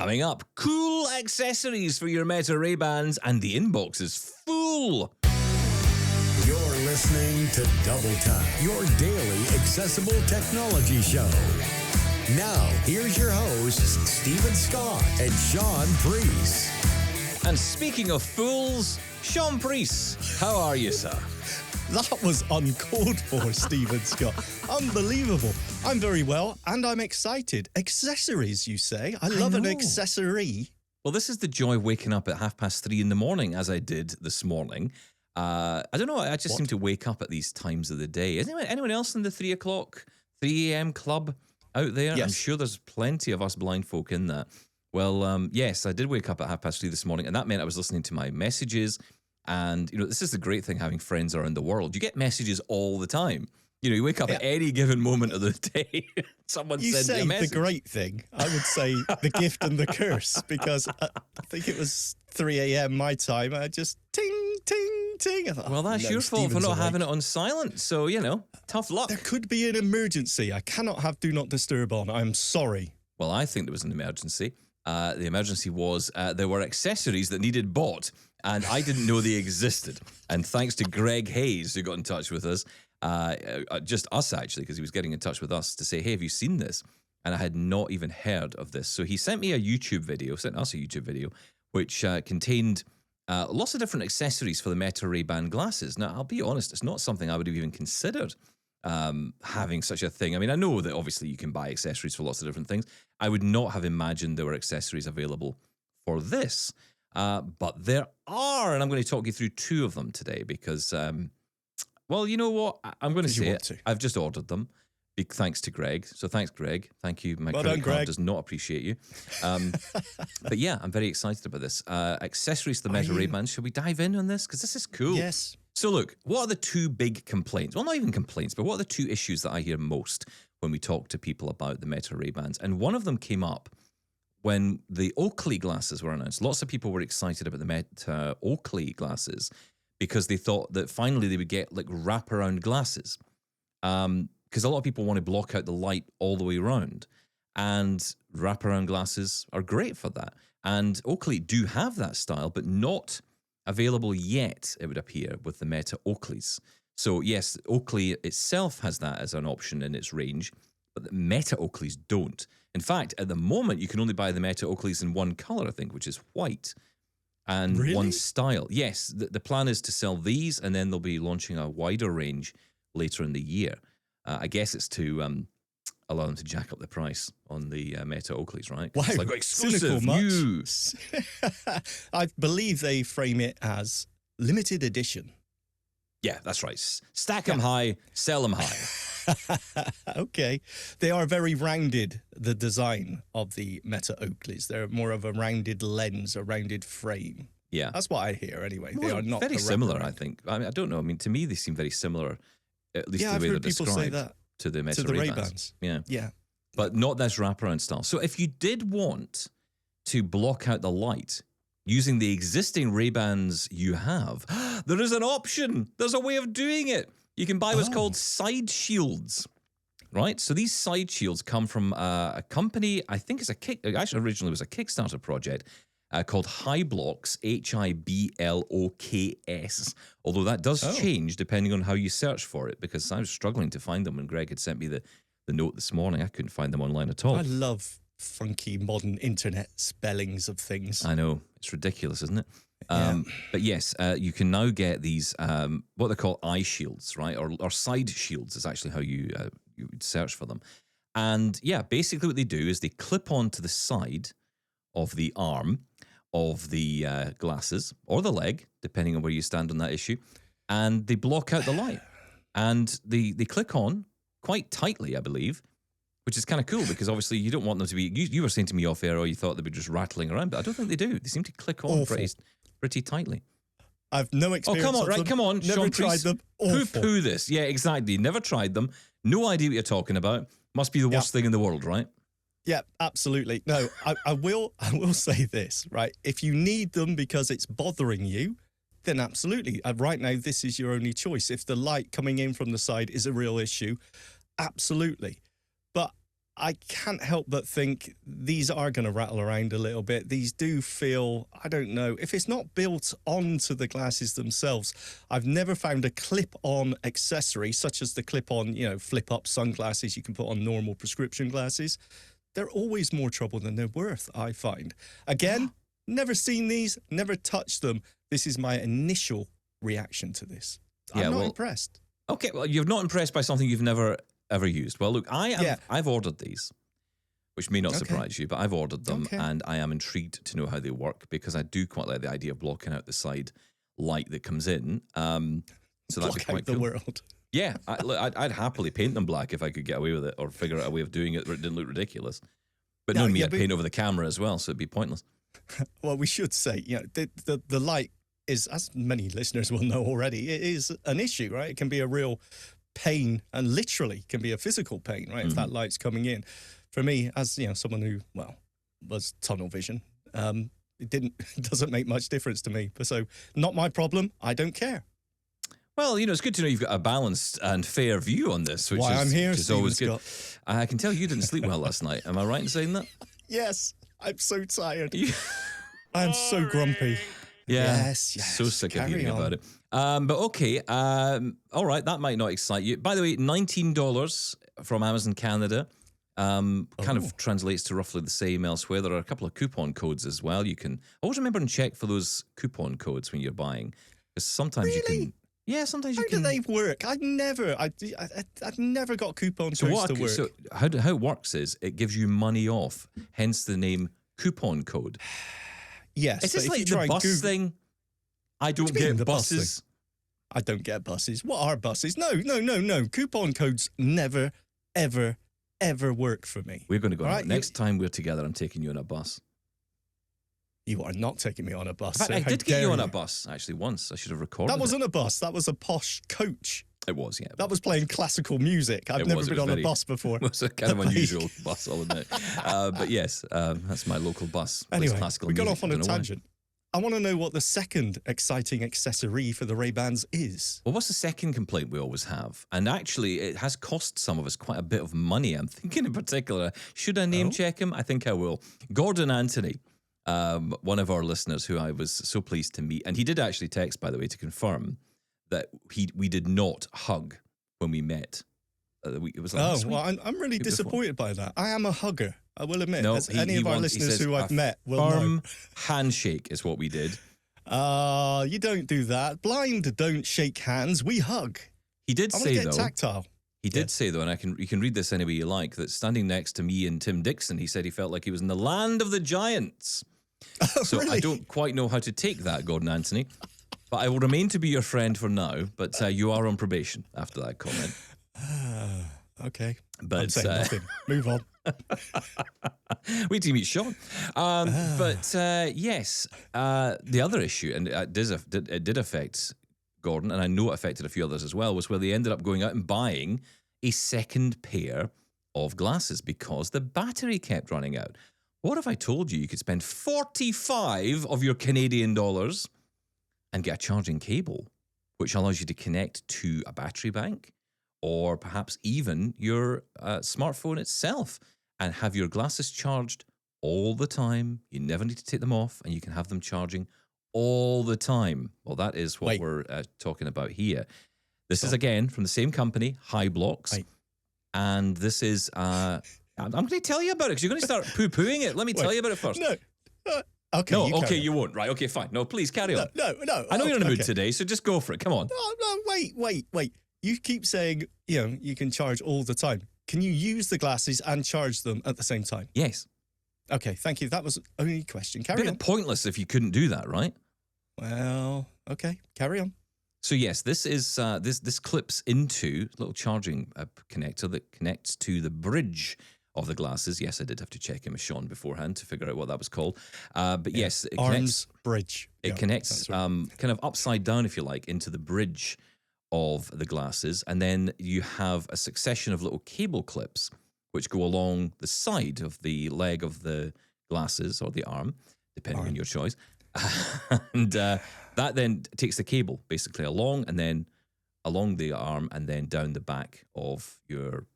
Coming up, cool accessories for your Meta Ray-Bans, and the inbox is full. You're listening to Double Tap, your daily accessible technology show. Now, here's your hosts, Steven Scott and Shaun Priest. And speaking of fools, Shaun Priest, how are you, sir? That was uncalled for, Steven Scott. Unbelievable. I'm very well, and I'm excited. Accessories, you say? I love an accessory. Well, this is the joy of waking up at 3:30 in the morning, as I did this morning. I don't know, I just seem to wake up at these times of the day. Is anyone else in the 3 a.m. club out there? Yes. I'm sure there's plenty of us blind folk in that. Well, yes, I did wake up at 3:30 this morning, and that meant I was listening to my messages. And, you know, this is the great thing having friends around the world. You get messages all the time. You know, you wake up at any given moment of the day, someone sends you a message. The great thing. I would say the gift and the curse, because I think it was 3 a.m. my time. I just ting, ting, ting. I thought, well, that's your fault for not having it on silent. So, you know, tough luck. There could be an emergency. I cannot have Do Not Disturb on. I'm sorry. Well, I think there was an emergency. The emergency was there were accessories that needed bought, and I didn't know they existed. And thanks to Greg Hayes, who got in touch with us, just us actually, because he was getting in touch with us to say, hey, have you seen this? And I had not even heard of this. So he sent us a YouTube video, which contained lots of different accessories for the Meta Ray-Ban glasses. Now, I'll be honest, it's not something I would have even considered. Having such a thing. I mean, I know that obviously you can buy accessories for lots of different things. I would not have imagined there were accessories available for this. But there are, and I'm going to talk you through two of them today because, well, you know what? I'm going to say it. I've just ordered them. Big thanks to Greg. So thanks, Greg. Thank you. My credit card does not appreciate you. But yeah, I'm very excited about this. Accessories to the Meta Ray-Ban. Shall we dive in on this? Because this is cool. Yes. So look, what are the two big complaints? Well, not even complaints, but what are the two issues that I hear most when we talk to people about the Meta Ray-Bans? And one of them came up when the Oakley glasses were announced. Lots of people were excited about the Meta Oakley glasses because they thought that finally they would get like wraparound glasses. Because a lot of people want to block out the light all the way around. And wraparound glasses are great for that. And Oakley do have that style, but not available yet, it would appear, with the Meta Oakleys. So yes, Oakley itself has that as an option in its range, but the Meta Oakleys don't. In fact, at the moment, you can only buy the Meta Oakleys in one color, I think, which is white, and one style. Yes, the plan is to sell these, and then they'll be launching a wider range later in the year. I guess it's to allow them to jack up the price on the Meta Oakleys, right? Wow, it's like exclusive news. I believe they frame it as limited edition. Yeah, that's right. Stack them high, sell them high. Okay. They are very rounded, the design of the Meta Oakleys. They're more of a rounded lens, a rounded frame. Yeah. That's what I hear anyway. Well, they are not very similar, I think. I mean, I don't know. I mean, to me, they seem very similar, at least the way they're described to the Meta Ray-Bans. Yeah. But not this wraparound style. So if you did want to block out the light using the existing Ray-Bans you have, there is an option. There's a way of doing it. You can buy what's called side shields, right? So these side shields come from a company, I think it's actually originally was a Kickstarter project called Hiblocks, Hiblocks, although that does change depending on how you search for it, because I was struggling to find them when Greg had sent me the note this morning. I couldn't find them online at all. I love funky modern internet spellings of things. I know. It's ridiculous, isn't it? But yes, you can now get these, what they call eye shields, right? Or side shields is actually how you would search for them. And yeah, basically what they do is they clip onto the side of the arm of the glasses or the leg, depending on where you stand on that issue, and they block out the light. And they click on quite tightly, I believe, which is kind of cool because obviously you don't want them to be, you were saying to me off air, you thought they'd be just rattling around, but I don't think they do. They seem to click on pretty tightly. I've no experience. Come on. Never Shaun tried Priest, them. Poo this. Yeah, exactly. Never tried them. No idea what you're talking about. Must be the worst thing in the world, right? Yeah, absolutely. No, I will say this, right? If you need them because it's bothering you, then absolutely. Right now, this is your only choice. If the light coming in from the side is a real issue, absolutely. But I can't help but think these are going to rattle around a little bit. These do feel, I don't know, if it's not built onto the glasses themselves. I've never found a clip-on accessory, such as the clip-on, flip-up sunglasses you can put on normal prescription glasses. They're always more trouble than they're worth, I find. Again, never seen these, never touched them. This is my initial reaction to this. I'm not impressed. Okay, well, you're not impressed by something you've never ever used. Well, look, I've ordered these, which may not surprise you, but I've ordered them, and I am intrigued to know how they work because I do quite like the idea of blocking out the side light that comes in. So that'd be quite the cool. world. Yeah, I'd happily paint them black if I could get away with it, or figure out a way of doing it where it didn't look ridiculous. But knowing me, I'd paint over the camera as well, so it'd be pointless. Well, we should say, the light is, as many listeners will know already, it is an issue, right? It can be a real pain, and literally can be a physical pain, right? If that light's coming in. For me, as someone who was tunnel vision, it doesn't make much difference to me. So not my problem. I don't care. Well, it's good to know you've got a balanced and fair view on this, which I'm here, is always good. Scott. I can tell you didn't sleep well last night. Am I right in saying that? Yes, I'm so tired. I'm so grumpy. Yeah, yes. So sick of hearing about it. But okay, all right, that might not excite you. By the way, $19 from Amazon Canada. Kind of translates to roughly the same elsewhere. There are a couple of coupon codes as well. You can always remember and check for those coupon codes when you're buying, because sometimes you can. Yeah, sometimes you can. How do they work? I've never got coupon codes to work. So how it works is it gives you money off, hence the name coupon code. Yes, it's just like the bus thing. I don't get buses. I don't get buses. What are buses? No. Coupon codes never, ever, ever work for me. We're going to go next time we're together. I'm taking you on a bus. You are not taking me on a bus. In fact, I did get you on a bus actually once. I should have recorded. That wasn't a bus. That was a posh coach. It was, yeah. That was playing classical music. I've never been on a bus before. It was a kind of unusual bus, I'll admit. But yes, that's my local bus. Anyway, classical we got music. off on a tangent. I want to know what the second exciting accessory for the Ray-Bans is. Well, what's the second complaint we always have? And actually, it has cost some of us quite a bit of money. I'm thinking in particular, should I name check him? I think I will. Gordon Anthony, one of our listeners who I was so pleased to meet. And he did actually text, by the way, to confirm that we did not hug when we met. It was last week. I'm really disappointed by that. I am a hugger, I will admit. No, any of our listeners who I've met will know. Firm handshake is what we did. You don't do that. Blind don't shake hands. We hug. He did say, though. Tactile. He did say, though, and you can read this any way you like, that standing next to me and Tim Dixon, he said he felt like he was in the land of the giants. So really? I don't quite know how to take that, Gordon Anthony. But I will remain to be your friend for now. But you are on probation after that comment. Okay. But I'm saying nothing. Move on. Wait till you meet Shaun. Yes, the other issue, and it did affect Gordon, and I know it affected a few others as well, was where they ended up going out and buying a second pair of glasses because the battery kept running out. What if I told you could spend 45 of your Canadian dollars and get a charging cable, which allows you to connect to a battery bank or perhaps even your smartphone itself and have your glasses charged all the time. You never need to take them off and you can have them charging all the time. Well, that is what we're talking about here. This is, again, from the same company, High Blocks. And this is, I'm going to tell you about it because you're going to start poo-pooing it. Let me tell you about it first. No. Okay. No, you won't. Right, okay, fine. No, please, carry on. No. I know you're in a mood today, so just go for it. Come on. No, wait. You keep saying, you can charge all the time. Can you use the glasses and charge them at the same time? Yes. Okay, thank you. That was the only question. Carry on. Pointless if you couldn't do that, right? Well, okay, carry on. So yes, this is this clips into a little charging connector that connects to the bridge of the glasses. Yes, I did have to check in with Shaun beforehand to figure out what that was called. But yes, it connects bridge. It connects kind of upside down, if you like, into the bridge of the glasses, and then you have a succession of little cable clips which go along the side of the leg of the glasses or the arm, depending on your choice. And that then takes the cable basically along and then along the arm and then down the back of your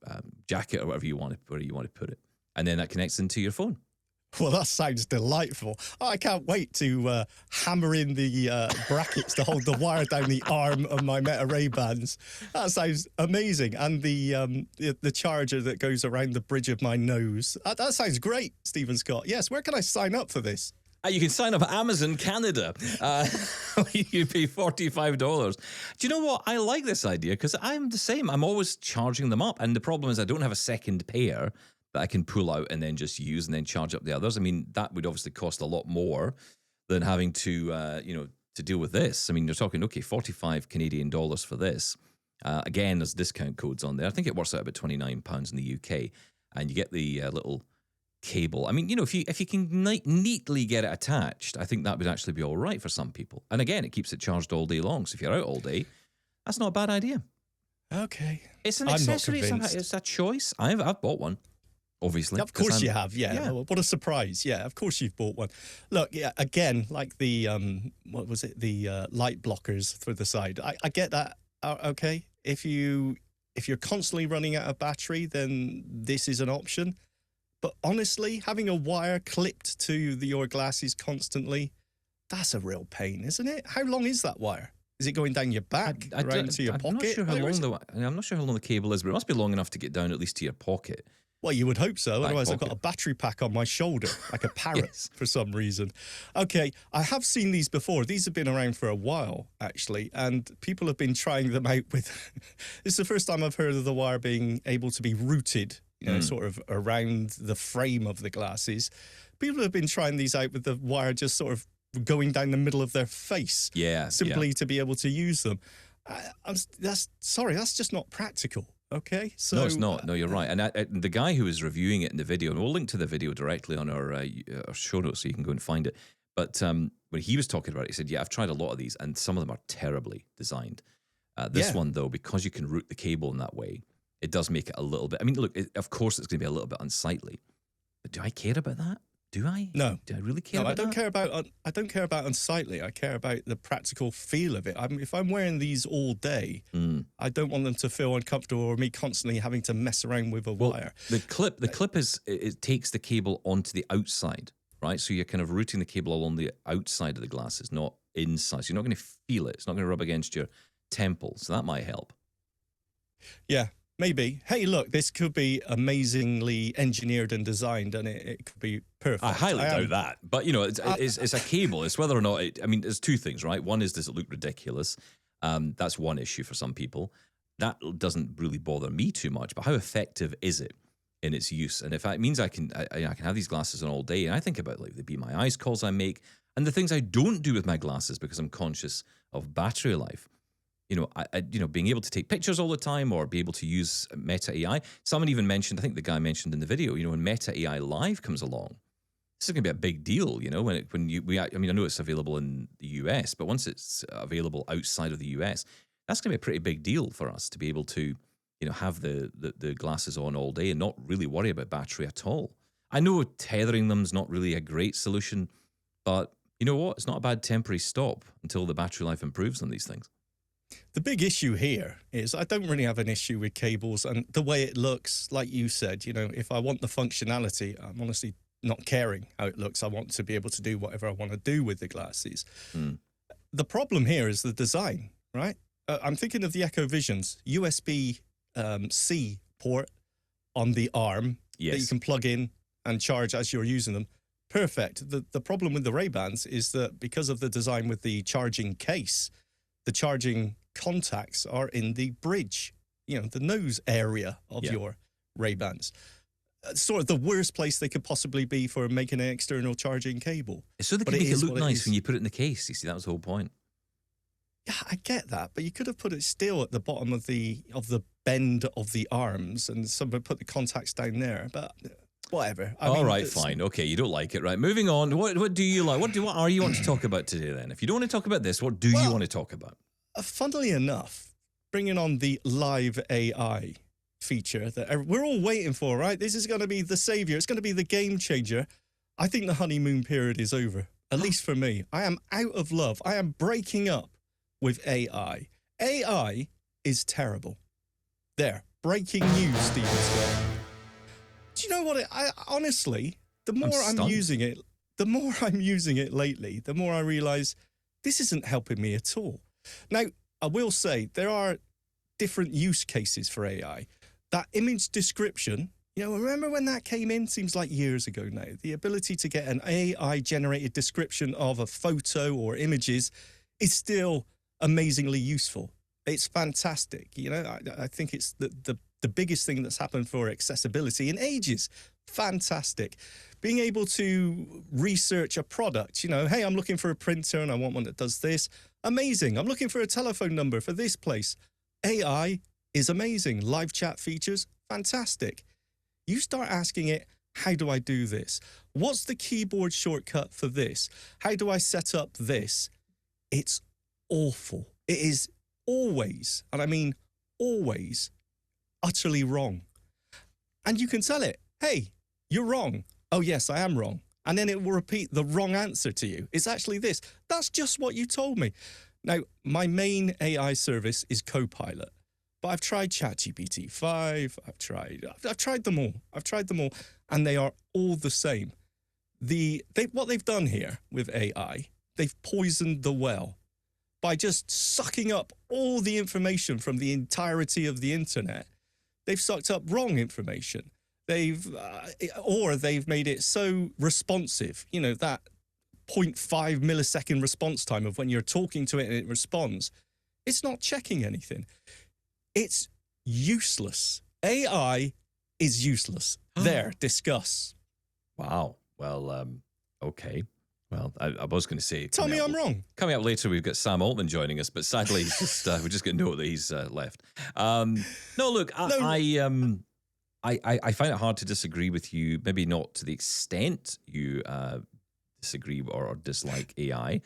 jacket or where you want to put it. And then that connects into your phone. Well, that sounds delightful. I can't wait to hammer in the brackets to hold the wire down the arm of my Meta Ray-Bans. That sounds amazing. And the charger that goes around the bridge of my nose. That sounds great, Stephen Scott. Yes, where can I sign up for this? You can sign up at Amazon Canada. You pay $45. Do you know what? I like this idea because I'm the same. I'm always charging them up. And the problem is I don't have a second pair that I can pull out and then just use and then charge up the others. I mean, that would obviously cost a lot more than having to, to deal with this. I mean, you're talking, okay, 45 Canadian dollars for this. Again, there's discount codes on there. I think it works out about £29 in the UK. And you get the little cable. I mean, if you can neatly get it attached, I think that would actually be all right for some people. And again, it keeps it charged all day long. So if you're out all day, that's not a bad idea. Okay. It's an accessory. It's a choice. I've bought one. Obviously. Of course you have, yeah. What a surprise. Yeah, of course you've bought one. Look, yeah, again, like the, what was it? The light blockers for the side. I get that, okay. If you're constantly running out of battery, then this is an option. But honestly, having a wire clipped to your glasses constantly, that's a real pain, isn't it? How long is that wire? Is it going down your back, around to your pocket? I'm not sure how long the cable is, but it must be long enough to get down at least to your pocket. Well, you would hope so. Otherwise, I've got a battery pack on my shoulder, like a parrot for some reason. Okay, I have seen these before. These have been around for a while, actually, and people have been trying them out with... This is the first time I've heard of the wire being able to be routed, sort of around the frame of the glasses. People have been trying these out with the wire just sort of going down the middle of their face. Simply to be able to use them. That's just not practical. Okay, so no, it's not. No, you're right. And the guy who was reviewing it in the video, and we'll link to the video directly on our show notes so you can go and find it. But when he was talking about it, he said, "Yeah, I've tried a lot of these, and some of them are terribly designed. This one, though, because you can route the cable in that way, it does make it a little bit. I mean, look, of course, it's going to be a little bit unsightly. But do I care about that? Do I? No. Do I really care about that? I don't care about unsightly. I care about the practical feel of it. If I'm wearing these all day, I don't want them to feel uncomfortable or me constantly having to mess around with a wire. The clip is, it takes the cable onto the outside, right? So you're kind of routing the cable along the outside of the glasses, not inside. So you're not going to feel it. It's not going to rub against your temple. So that might help. Yeah. Maybe. Hey, look, this could be amazingly engineered and designed, and it could be perfect. I highly doubt that. But, it's a cable. It's whether or not there's two things, right? One is, does it look ridiculous? That's one issue for some people. That doesn't really bother me too much. But how effective is it in its use? And if it means I can have these glasses on all day, and I think about like the Be My Eyes calls I make and the things I don't do with my glasses because I'm conscious of battery life. Being able to take pictures all the time or be able to use Meta AI. Someone even mentioned, I think the guy mentioned in the video, when Meta AI Live comes along, this is going to be a big deal, I know it's available in the US, but once it's available outside of the US, that's going to be a pretty big deal for us to be able to, have the glasses on all day and not really worry about battery at all. I know tethering them is not really a great solution, but you know what? It's not a bad temporary stop until the battery life improves on these things. The big issue here is I don't really have an issue with cables and the way it looks. Like you said, if I want the functionality, I'm honestly not caring how it looks. I want to be able to do whatever I want to do with the glasses. The problem here is the design, right? I'm thinking of the Echo Vision's USB-C port on the arm that you can plug in and charge as you're using them. Perfect. The problem with the Ray-Bans is that because of the design with the charging case, the charging contacts are in the bridge, the nose area of your Ray-Bans. Sort of the worst place they could possibly be for making an external charging cable. So they can make it look nice when you put it in the case. You see, that was the whole point. Yeah, I get that, but you could have put it still at the bottom of the bend of the arms and somebody put the contacts down there, but... Whatever. All right, fine. Okay, you don't like it, right? Moving on. What do you like? What are you want to talk about today then? If you don't want to talk about this, what do you want to talk about? Funnily enough, bringing on the live AI feature that we're all waiting for, right? This is going to be the savior. It's going to be the game changer. I think the honeymoon period is over, at least for me. I am out of love. I am breaking up with AI. AI is terrible. There, breaking news, Steven Scott. Do you know what? I honestly, the more I'm using it lately, the more I realize this isn't helping me at all. Now, I will say there are different use cases for AI. That image description, remember when that came in? Seems like years ago now. The ability to get an AI-generated description of a photo or images is still amazingly useful. It's fantastic. I think it's the biggest thing that's happened for accessibility in ages. Fantastic. Being able to research a product, hey, I'm looking for a printer and I want one that does this. Amazing. I'm looking for a telephone number for this place. AI is amazing. Live chat features, fantastic. You start asking it, how do I do this? What's the keyboard shortcut for this? How do I set up this? It's awful. It is always, and I mean always, utterly wrong. And you can tell it, hey, you're wrong. Oh, yes, I am wrong. And then it will repeat the wrong answer to you. It's actually this. That's just what you told me. Now, my main AI service is Copilot, but I've tried ChatGPT 5. I've tried them all. And they are all the same. What they've done here with AI, they've poisoned the well by just sucking up all the information from the entirety of the internet. They've sucked up wrong information. They've made it so responsive, that 0.5 millisecond response time of when you're talking to it and it responds. It's not checking anything. It's useless. AI is useless. There, discuss. Wow. Well, okay. Well, I was going to say... Tell me I'm wrong. Coming up later, we've got Sam Altman joining us, but sadly, we just got to note that he's left. No, look, I find it hard to disagree with you, maybe not to the extent you disagree or dislike AI.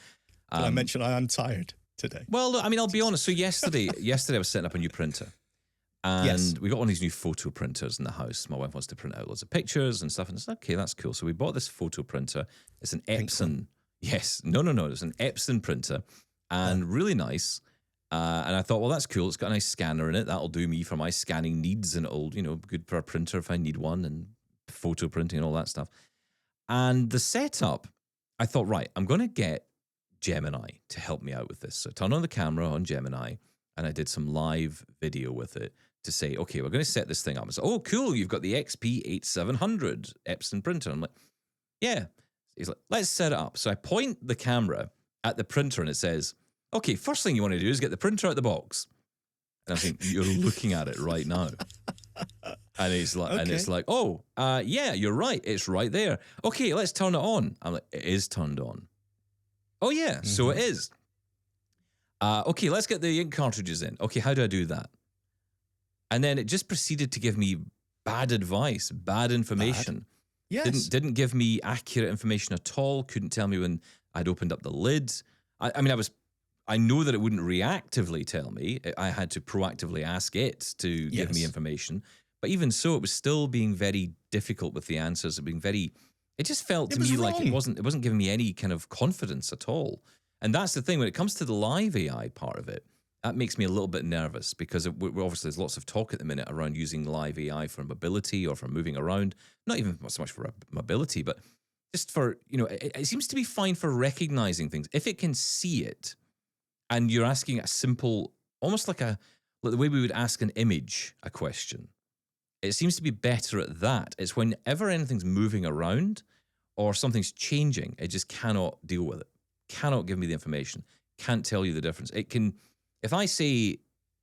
Can I mention I am tired today? Well, I mean, I'll be honest. So yesterday I was setting up a new printer. And we got one of these new photo printers in the house. My wife wants to print out loads of pictures and stuff. And it's like, okay, that's cool. So we bought this photo printer. It's an Epson. Yes. No. It's an Epson printer and really nice. And I thought, well, that's cool. It's got a nice scanner in it. That'll do me for my scanning needs. And it'll, good for a printer if I need one and photo printing and all that stuff. And the setup, I thought, right, I'm going to get Gemini to help me out with this. So I turned on the camera on Gemini and I did some live video with it to say, okay, we're going to set this thing up. I said, oh, cool, you've got the XP8700 Epson printer. I'm like, yeah. He's like, let's set it up. So I point the camera at the printer and it says, okay, first thing you want to do is get the printer out the box. And I think, you're looking at it right now. And he's like, and it's like, oh, yeah, you're right. It's right there. Okay, let's turn it on. I'm like, it is turned on. Oh, yeah, so it is. Okay, let's get the ink cartridges in. Okay, how do I do that? And then it just proceeded to give me bad advice, bad information. Yes. Didn't give me accurate information at all. Couldn't tell me when I'd opened up the lid. I know that it wouldn't reactively tell me. I had to proactively ask it to give me information. But even so, it was still being very difficult with the answers. It just felt to me like it wasn't giving me any kind of confidence at all. And that's the thing, when it comes to the live AI part of it, that makes me a little bit nervous because obviously there's lots of talk at the minute around using live AI for mobility or for moving around. Not even so much for mobility, but just for, it seems to be fine for recognizing things. If it can see it and you're asking a simple, almost like the way we would ask an image a question, it seems to be better at that. It's whenever anything's moving around or something's changing, it just cannot deal with it. Cannot give me the information. Can't tell you the difference. It can, if I say,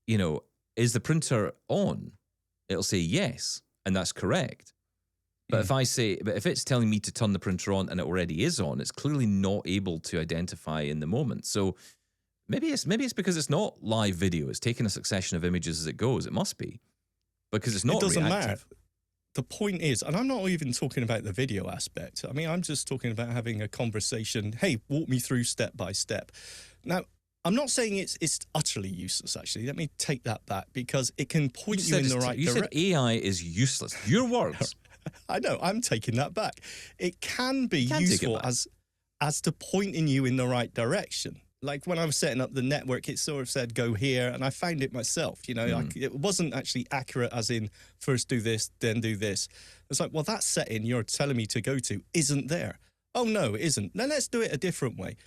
is the printer on? It'll say yes, and that's correct. But if it's telling me to turn the printer on and it already is on, it's clearly not able to identify in the moment. So maybe it's because it's not live video. It's taking a succession of images as it goes. It must be because it's not. It doesn't reactive. matter. The point is, and I'm not even talking about the video aspect. I mean, I'm just talking about having a conversation. Hey, walk me through step by step. Now, I'm not saying it's utterly useless, actually. Let me take that back because it can point you in the right direction. You said AI is useless. Your words. I know, I'm taking that back. It can be useful as to pointing you in the right direction. Like when I was setting up the network, it sort of said go here, and I found it myself. It wasn't actually accurate, as in first do this, then do this. It's like, well, that setting you're telling me to go to isn't there. Oh no, it isn't. Then let's do it a different way.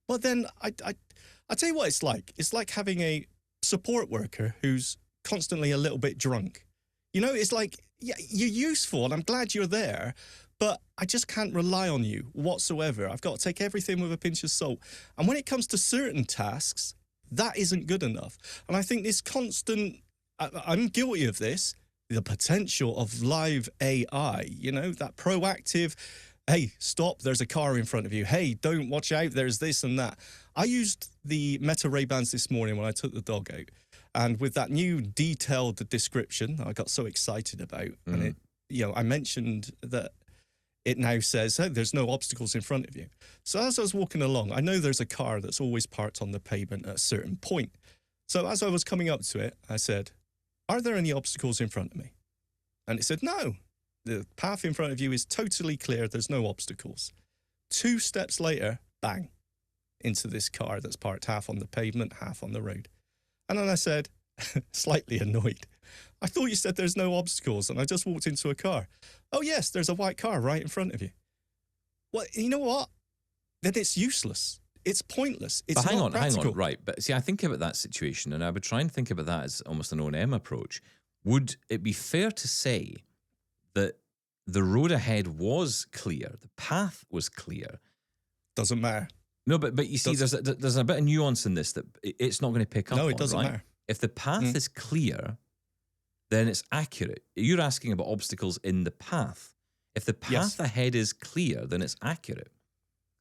But then I tell you what it's like. It's like having a support worker who's constantly a little bit drunk. It's like, yeah, you're useful, and I'm glad you're there, but I just can't rely on you whatsoever. I've got to take everything with a pinch of salt. And when it comes to certain tasks, that isn't good enough. And I think this constant, I'm guilty of this, the potential of live AI, that proactive, hey, stop, there's a car in front of you. Hey, don't, watch out, there's this and that. I used the Meta Ray-Bans this morning when I took the dog out. And with that new detailed description I got so excited about, and it, I mentioned that it now says, hey, there's no obstacles in front of you. So as I was walking along, I know there's a car that's always parked on the pavement at a certain point. So as I was coming up to it, I said, are there any obstacles in front of me? And it said, no, the path in front of you is totally clear. There's no obstacles. 2 steps later, bang, into this car that's parked half on the pavement, half on the road. And then I said, slightly annoyed, I thought you said there's no obstacles, and I just walked into a car. Oh, yes, there's a white car right in front of you. Well, you know what? Then it's useless. It's pointless. It's but hang not practical. on, right. But see, I think about that situation, and I would try and think about that as almost an O&M approach. Would it be fair to say that the road ahead was clear, the path was clear? Doesn't matter. No, but you see, there's a bit of nuance in this that it's not going to pick up on. No, it doesn't matter. If the path is clear, then it's accurate. You're asking about obstacles in the path. If the path ahead is clear, then it's accurate.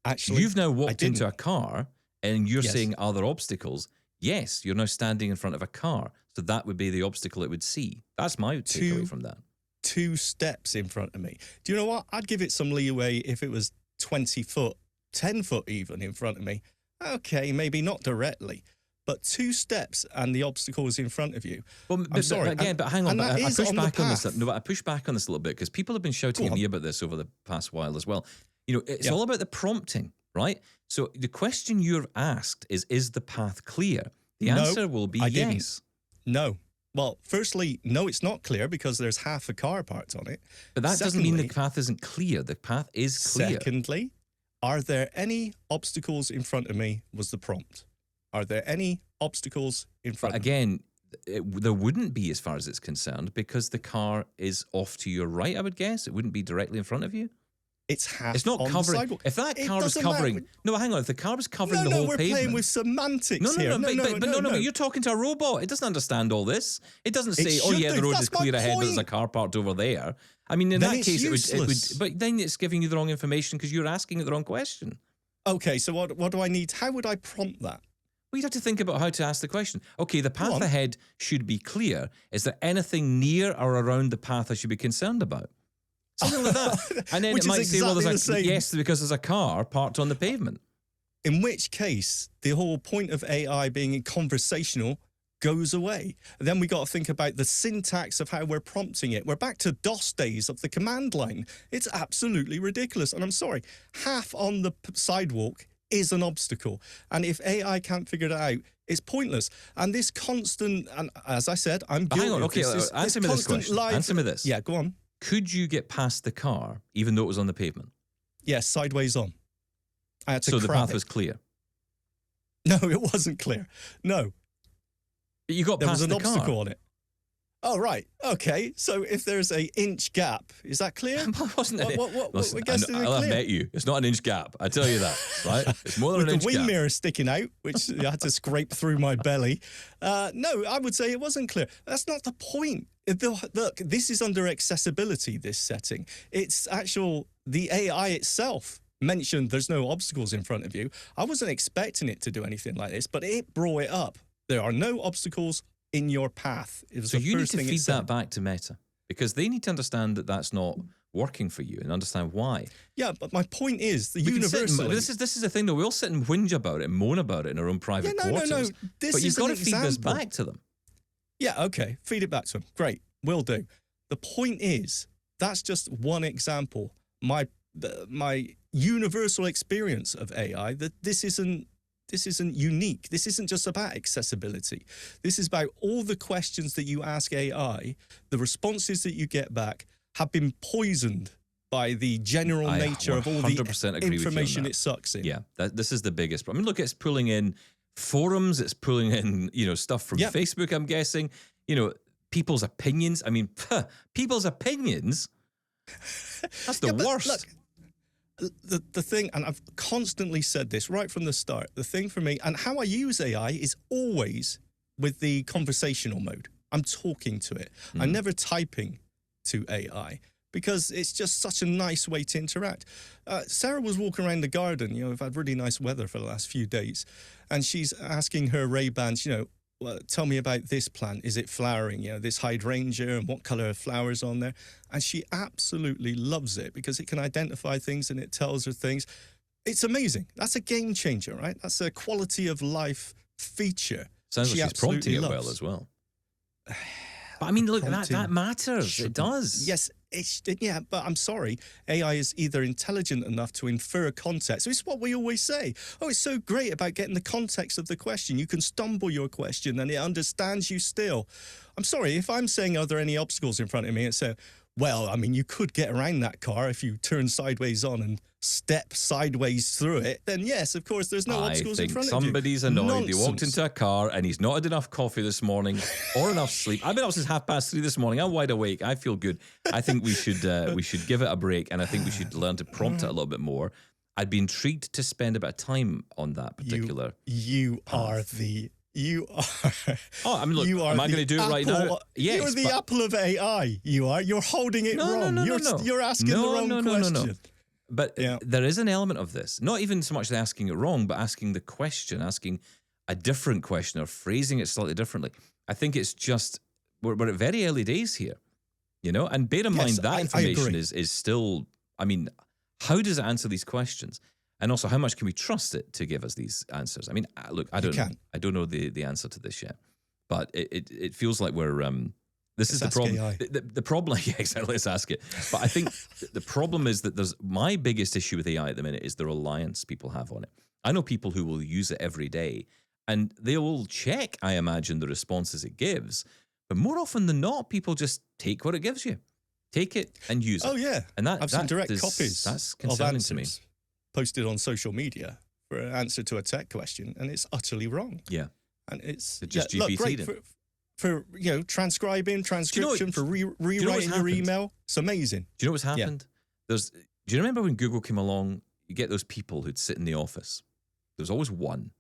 Actually, you've now walked into a car and you're saying are there obstacles? Yes, you're now standing in front of a car. So that would be the obstacle it would see. That's my takeaway from that. 2 steps in front of me. Do you know what? I'd give it some leeway if it was 20 foot, 10 foot even in front of me. Okay, maybe not directly. But 2 steps and the obstacle is in front of you. Well, I'm sorry. Again, but hang on. But I push back on this. No, but I push back on this a little bit because people have been shouting at me about this over the past while as well. It's all about the prompting, right? So the question you've asked is the path clear? The answer will be yes. No. Well, firstly, no, it's not clear because there's half a car parked on it. But that doesn't mean the path isn't clear. The path is clear. Secondly, are there any obstacles in front of me was the prompt. Are there any obstacles in front of me? Again, there wouldn't be as far as it's concerned because the car is off to your right, I would guess. It wouldn't be directly in front of you. It's half It's not on covering. the sidewalk. If that car was covering... No, hang on. If the car was covering the whole we're pavement... playing with semantics here. But you're talking to a robot. It doesn't understand all this. It doesn't say, oh yeah, the road is clear ahead, there's a car parked over there. I mean, in that case, it would... But then it's giving you the wrong information because you're asking it the wrong question. Okay, so what do I need? How would I prompt that? Well, you'd have to think about how to ask the question. Okay, the path ahead should be clear. Is there anything near or around the path I should be concerned about? Something like that. And then it might say, well, yes, because there's a car parked on the pavement. In which case, the whole point of AI being conversational goes away. And then we got to think about the syntax of how we're prompting it. We're back to DOS days of the command line. It's absolutely ridiculous. And I'm sorry, half on the sidewalk is an obstacle. And if AI can't figure it out, it's pointless. And this constant, and as I said, I'm guilty. Hang on, okay, answer me this question. Answer me this. Yeah, go on. Could you get past the car even though it was on the pavement? Yes, sideways on. I had to so the path was clear? No, it wasn't clear. No. But you got past the car. There was an obstacle on it. Oh, right. Okay. So if there's an inch gap, is that clear? Wasn't it? Listen, I'll have met you. It's not an inch gap. I tell you that, right? It's more than an inch gap. With the wing mirror sticking out, which I had to scrape through my belly. No, I would say it wasn't clear. That's not the point. Look, this is under accessibility, this setting. It's the AI itself mentioned there's no obstacles in front of you. I wasn't expecting it to do anything like this, but it brought it up. There are no obstacles in your path. So you need to feed that back to Meta because they need to understand that that's not working for you and understand why. Yeah, but my point is the universally... This is the thing, though. We all sit and whinge about it and moan about it in our own private quarters. No. But you've got to feed this back to them. Yeah, okay. Feed it back to them. Great. Will do. The point is, that's just one example. My universal experience of AI, that this isn't this isn't unique. This isn't just about accessibility. This is about all the questions that you ask AI, the responses that you get back have been poisoned by the general nature of all the information it sucks in. Yeah, this is the biggest problem. I mean, look, it's pulling in forums, it's pulling in, stuff from Facebook, I'm guessing, people's opinions. I mean, people's opinions, that's the worst. Look, the thing, and I've constantly said this right from the start, the thing for me, and how I use AI is always with the conversational mode. I'm talking to it. I'm never typing to AI, because it's just such a nice way to interact. Sarah was walking around the garden. We've had really nice weather for the last few days, and she's asking her Ray-Bans, well, tell me about this plant. Is it flowering? This hydrangea, and what color of flowers on there? And she absolutely loves it because it can identify things and it tells her things. It's amazing. That's a game changer, right? That's a quality of life feature. Sounds like she's prompting it well as well. But I mean, look, that matters. It does. Yes, but I'm sorry. AI is either intelligent enough to infer context. It's what we always say. Oh, it's so great about getting the context of the question. You can stumble your question and it understands you still. I'm sorry, if I'm saying, are there any obstacles in front of me? It's well, I mean, you could get around that car if you turn sideways on and step sideways through it. Then yes, of course, there's no obstacles in front of you. Somebody's annoyed. Nonsense. They walked into a car and he's not had enough coffee this morning or enough sleep. I've been up since 3:30 this morning. I'm wide awake. I feel good. I think we should give it a break, and I think we should learn to prompt it a little bit more. I'd be intrigued to spend a bit of time on that particular. You are. Oh, I mean, look, am I going to do it right now? Yes, you're the apple of AI. You are. You're holding it wrong. You're asking the wrong question. No. But there is an element of this. Not even so much asking it wrong, but asking the question, asking a different question or phrasing it slightly differently. I think it's just, we're at very early days here, And bear in mind that information is still, I mean, how does it answer these questions? And also, how much can we trust it to give us these answers? I mean, look, I don't know the answer to this yet, but it feels like we're this is the problem. The problem, yeah, exactly. Let's ask it. But I think the problem is that my biggest issue with AI at the minute is the reliance people have on it. I know people who will use it every day, and they will check, I imagine, the responses it gives. But more often than not, people just take what it gives you, take it and use it. Oh yeah, and I've seen direct copies that's of answers to me. Posted on social media for an answer to a tech question, and it's utterly wrong. Yeah, and it's just GPT for transcribing, transcription, for rewriting your email. It's amazing. Do you know what's happened? Do you remember when Google came along? You get those people who'd sit in the office. There's always one,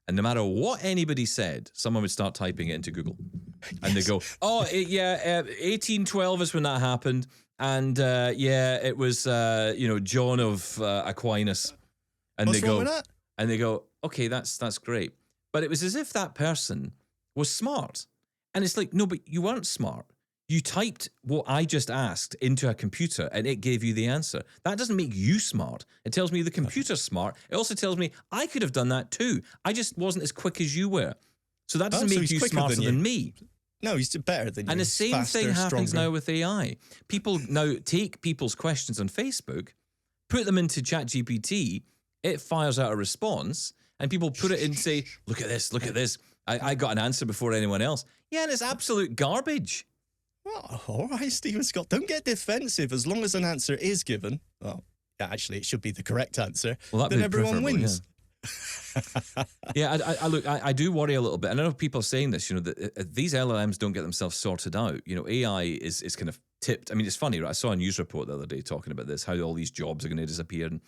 and no matter what anybody said, someone would start typing it into Google, and they go, "Oh, 1812 is when that happened." And it was John of Aquinas, and What's wrong with that? And they go, okay, that's great, but it was as if that person was smart, and it's like, no, but you weren't smart. You typed what I just asked into a computer, and it gave you the answer. That doesn't make you smart. It tells me the computer's smart. It also tells me I could have done that too. I just wasn't as quick as you were. So that doesn't make you smarter than me. No, he's better than you. And the same thing happens now with AI. People now take people's questions on Facebook, put them into ChatGPT, it fires out a response, and people put it in and say, look at this. I got an answer before anyone else. Yeah, and it's absolute garbage. Well, all right, Steven Scott, don't get defensive. As long as an answer is given, well, actually, it should be the correct answer, then everyone wins. Yeah, I do worry a little bit. And I know people are saying this, that these LLMs don't get themselves sorted out. AI is kind of tipped. I mean, it's funny, right? I saw a news report the other day talking about this, how all these jobs are going to disappear. And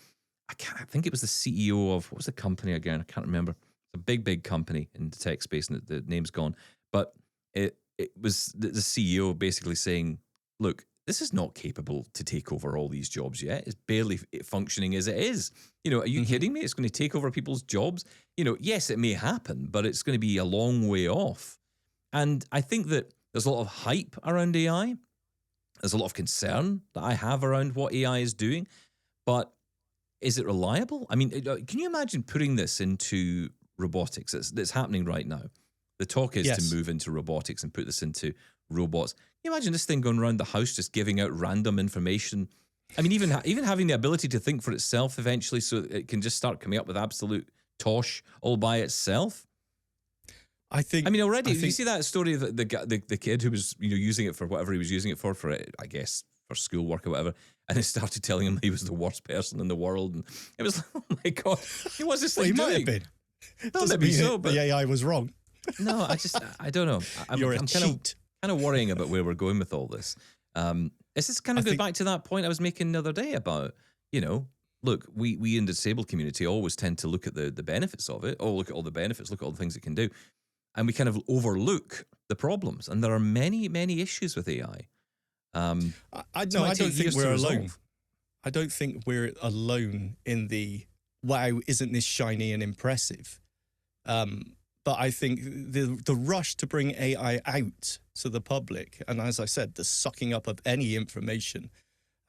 I think it was the CEO of, what was the company again? I can't remember. It's a big company in the tech space, and the name's gone. But it was the CEO basically saying, look, this is not capable to take over all these jobs yet. It's barely functioning as it is. Are you kidding me? It's going to take over people's jobs. Yes, it may happen, but it's going to be a long way off. And I think that there's a lot of hype around AI. There's a lot of concern that I have around what AI is doing. But is it reliable? I mean, can you imagine putting this into robotics? That's happening right now. The talk is to move into robotics and put this into robots. Can you imagine this thing going around the house just giving out random information? I mean, even having the ability to think for itself eventually, so it can just start coming up with absolute tosh all by itself. I mean, already you see that story of the kid who was using it for whatever he was using it for I guess for schoolwork or whatever, and it started telling him he was the worst person in the world, and it was like, oh my god, what's this thing doing? He might have been. No, maybe so, but the AI was wrong. No, I don't know. I'm cheat. kind of worrying about where we're going with all this. It's just kind of goes back to that point I was making the other day about, look, we in the disabled community always tend to look at the benefits of it. Oh, look at all the benefits, look at all the things it can do. And we kind of overlook the problems. And there are many, many issues with AI. I don't think we're alone. I don't think we're alone in the, wow, isn't this shiny and impressive? But I think the rush to bring AI out to the public, and as I said, the sucking up of any information,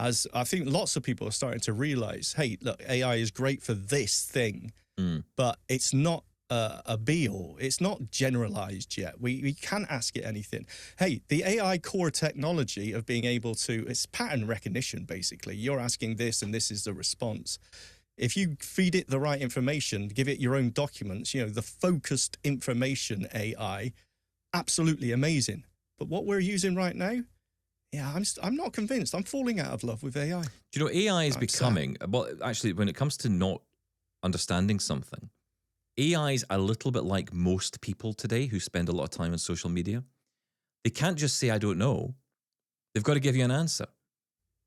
as I think lots of people are starting to realize, hey, look, AI is great for this thing, but it's not a be-all. It's not generalized yet. We can't ask it anything. Hey, the AI core technology of being able to, it's pattern recognition, basically. You're asking this, and this is the response. If you feed it the right information, give it your own documents, the focused information AI, absolutely amazing. But what we're using right now, I'm not convinced. I'm falling out of love with AI. Do you know, AI is becoming, well, actually, when it comes to not understanding something, AI is a little bit like most people today who spend a lot of time on social media. They can't just say, I don't know. They've got to give you an answer.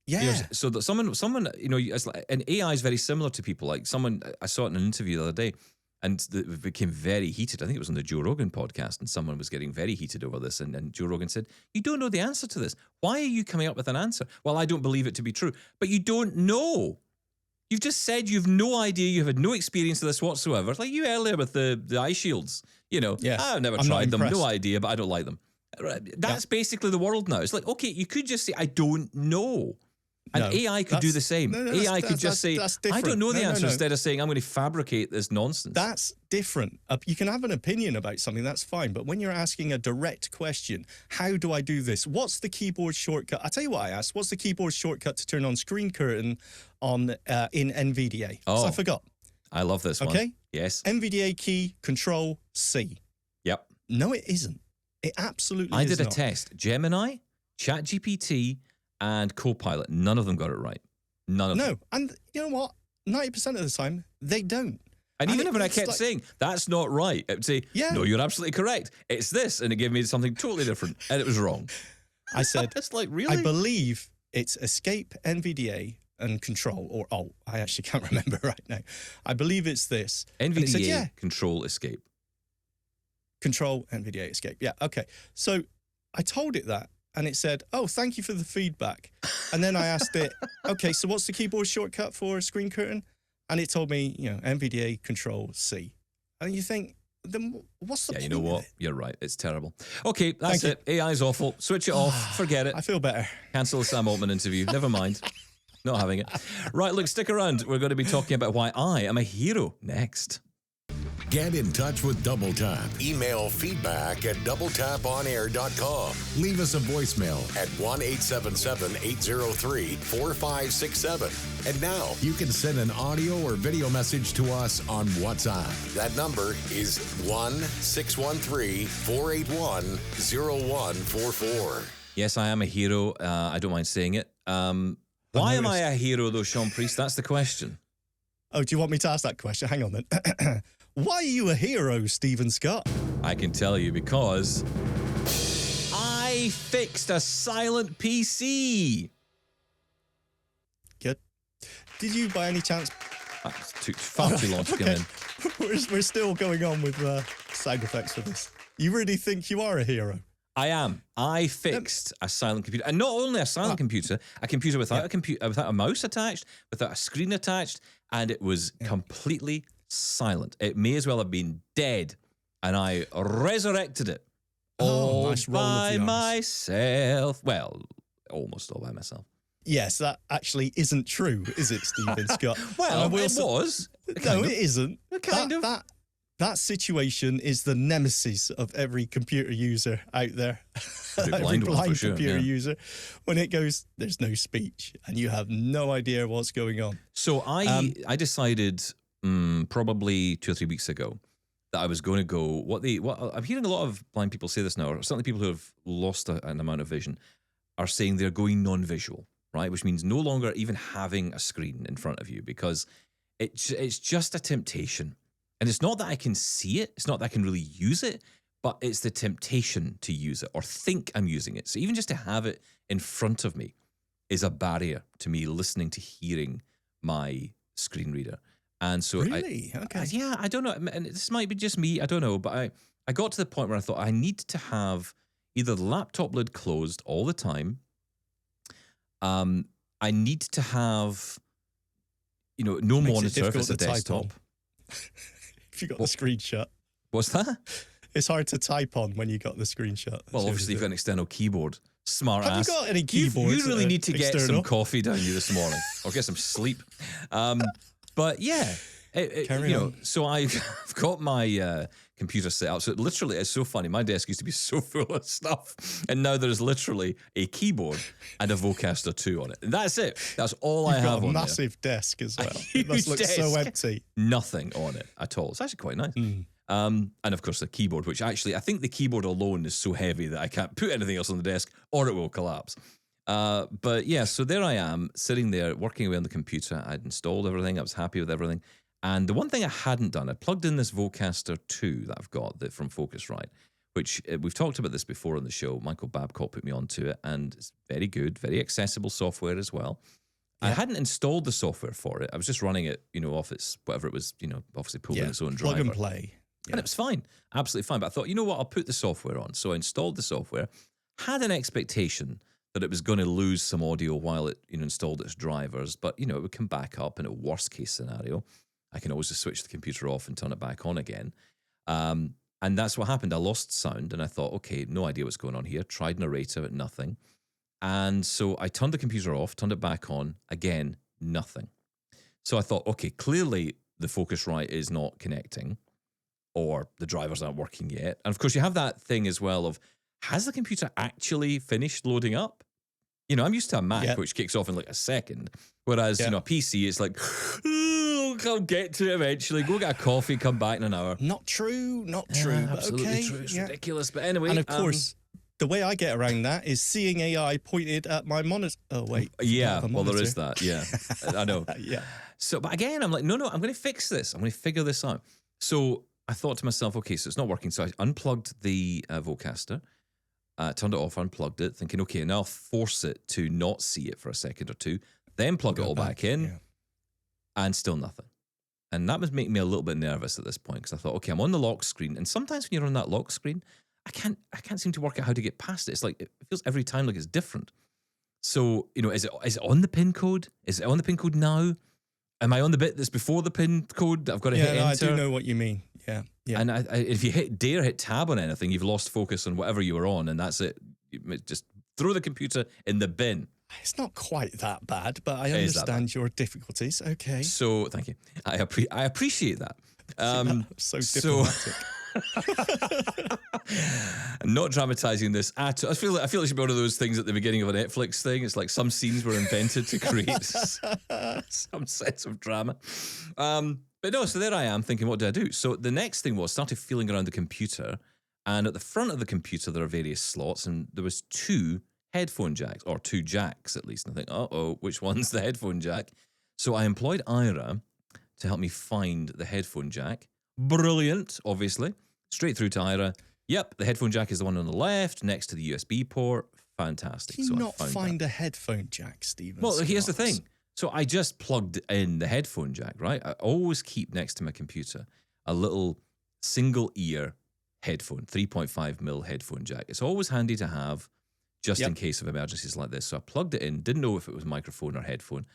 Yeah. So that someone, it's like, and AI is very similar to people. Like someone, I saw it in an interview the other day, and it became very heated. I think it was on the Joe Rogan podcast, and someone was getting very heated over this. And Joe Rogan said, you don't know the answer to this. Why are you coming up with an answer? Well, I don't believe it to be true. But you don't know. You've just said you've no idea. You've had no experience of this whatsoever. It's like you earlier with the eye shields. I've never tried them. No idea, but I don't like them. That's basically the world now. It's like, okay, you could just say, I don't know. And AI could do the same. AI could just say, I don't know the answer, instead of saying, I'm going to fabricate this nonsense. That's different. You can have an opinion about something, that's fine. But when you're asking a direct question, how do I do this? What's the keyboard shortcut? I'll tell you what I asked. What's the keyboard shortcut to turn on screen curtain in NVDA? Oh, I forgot. I love this one. Okay? Yes. NVDA key, Control C. Yep. No, it isn't. It absolutely I is did a not. test. Gemini, ChatGPT, and Copilot. None of them got it right. None of them. No, and you know what? 90% of the time, they don't. And even when I kept saying, that's not right, it would say, no, you're absolutely correct. It's this. And it gave me something totally different. And it was wrong. I said, it's like, really? I believe it's Escape, NVDA, and Control, or Alt. I actually can't remember right now. I believe it's this. NVDA, said, Control, Escape. Control, NVDA, Escape. Yeah, okay. So I told it that. And it said, oh, thank you for the feedback. And then I asked it, okay, so what's the keyboard shortcut for screen curtain? And it told me, NVDA Control C. And you think, then what's the point? You know what? You're right. It's terrible. Okay, that's it. AI's awful. Switch it off. Forget it. I feel better. Cancel the Sam Altman interview. Never mind. Not having it. Right, look, stick around. We're going to be talking about why I am a hero next. Get in touch with Double Tap. Email feedback at doubletaponair.com. Leave us a voicemail at 1-877-803-4567. And now you can send an audio or video message to us on WhatsApp. That number is 1-613-481-0144. Yes, I am a hero. I don't mind saying it. Why am I a hero, though, Sean Priest? That's the question. Oh, do you want me to ask that question? Hang on then. Why are you a hero, Stephen Scott? I can tell you because I fixed a silent PC. Good. Did you, by any chance... That took far too long to come in. We're still going on with sound effects for this. You really think you are a hero? I am. I fixed a silent computer. And not only a silent computer, a computer without without a mouse attached, without a screen attached, and it was completely silent. It may as well have been dead. And I resurrected it all nice by myself. Well, almost all by myself. Yes, that actually isn't true, is it, Stephen Scott? Well, it was. No, it isn't. Kind of. That situation is the nemesis of every computer user out there. Every blind computer user. When it goes, there's no speech, and you have no idea what's going on. So I decided probably 2 or 3 weeks ago, that I was going to go. What I'm hearing a lot of blind people say this now, or certainly people who have lost an amount of vision, are saying they're going non-visual, right? Which means no longer even having a screen in front of you, because it's just a temptation. And it's not that I can see it, it's not that I can really use it, but it's the temptation to use it or think I'm using it. So even just to have it in front of me is a barrier to me listening to hearing my screen reader. And so Really? Okay. yeah, I don't know. And this might be just me, I don't know, but I got to the point where I thought I need to have either the laptop lid closed all the time. I need to have, no Makes it monitor if difficult it's a to type desktop. on. If you got the screen shut. What's that? It's hard to type on when you got the screenshot. Well, obviously you've got an external keyboard. Smart Have ass. you got any keyboards? You really need to get some external? coffee down you this morning, or get some sleep. But yeah, Carry on. So I've got my computer set up. So literally, it's so funny. My desk used to be so full of stuff, and now there's literally a keyboard and a Vocaster 2 on it. And that's it. That's all I You've have got a on massive desk as well. huge It must look so desk. empty. Nothing on it at all. It's actually quite nice. And of course the keyboard, which actually I think the keyboard alone is so heavy that I can't put anything else on the desk or it will collapse. But yeah, so there I am sitting there working away on the computer. I'd installed everything. I was happy with everything. And the one thing I hadn't done, I plugged in this Vocaster 2 that I've got from Focusrite, which we've talked about this before on the show. Michael Babcock put me onto it, and it's very good, very accessible software as well. I hadn't installed the software for it. I was just running it, off its, whatever it was, obviously pulled in its own driver. Plug and play. And it was fine, absolutely fine. But I thought, you know what, I'll put the software on. So I installed the software, had an expectation that it was going to lose some audio while it installed its drivers, but it would come back up. In a worst case scenario, I can always just switch the computer off and turn it back on again. And that's what happened. I lost sound, and I thought, okay, no idea what's going on here. Tried narrator, but nothing. And so I turned the computer off, turned it back on, again, nothing. So I thought, okay, clearly the Focusrite is not connecting, or the drivers aren't working yet. And of course, you have that thing as well of, has the computer actually finished loading up? I'm used to a Mac, which kicks off in like a second. Whereas, a PC, it's like, oh, I'll get to it eventually. Go get a coffee, come back in an hour. Not true, but absolutely okay. true. It's ridiculous. But anyway. And of course, the way I get around that is seeing AI pointed at my monitor. Oh, wait. Yeah, well, there is that. Yeah, I know. Yeah. So, but again, I'm like, no, I'm going to fix this. I'm going to figure this out. So I thought to myself, okay, so it's not working. So I unplugged the Vocaster, turned it off, unplugged it, thinking, okay, now I'll force it to not see it for a second or two, then plug it all back in, and still nothing. And that was making me a little bit nervous at this point, because I thought, okay, I'm on the lock screen, and sometimes when you're on that lock screen, I can't seem to work out how to get past it. It's like, it feels every time like it's different. So, is it on the pin code? Is it on the pin code now? Am I on the bit that's before the pin code? I've got to hit enter. I do know what you mean. Yeah. And if you dare hit tab on anything, you've lost focus on whatever you were on, and that's it. Just throw the computer in the bin. It's not quite that bad, but I understand your difficulties. Okay. So thank you. I appreciate that. So diplomatic. I'm not dramatizing this at all. I feel like it should be one of those things at the beginning of a Netflix thing. It's like some scenes were invented to create some sense of drama. But no, so there I am thinking, what do I do? So the next thing was, started feeling around the computer, and at the front of the computer there are various slots, and there was 2 headphone jacks, or 2 jacks at least. And I think, which one's the headphone jack? So I employed Ira to help me find the headphone jack. Brilliant, obviously. Straight through to Ira. Yep, the headphone jack is the one on the left, next to the USB port. Fantastic. Do you not find a headphone jack, Stephen? Well, here's the thing. So I just plugged in the headphone jack, right? I always keep next to my computer a little single ear headphone, 3.5mm headphone jack. It's always handy to have just in case of emergencies like this. So I plugged it in, didn't know if it was microphone or headphone.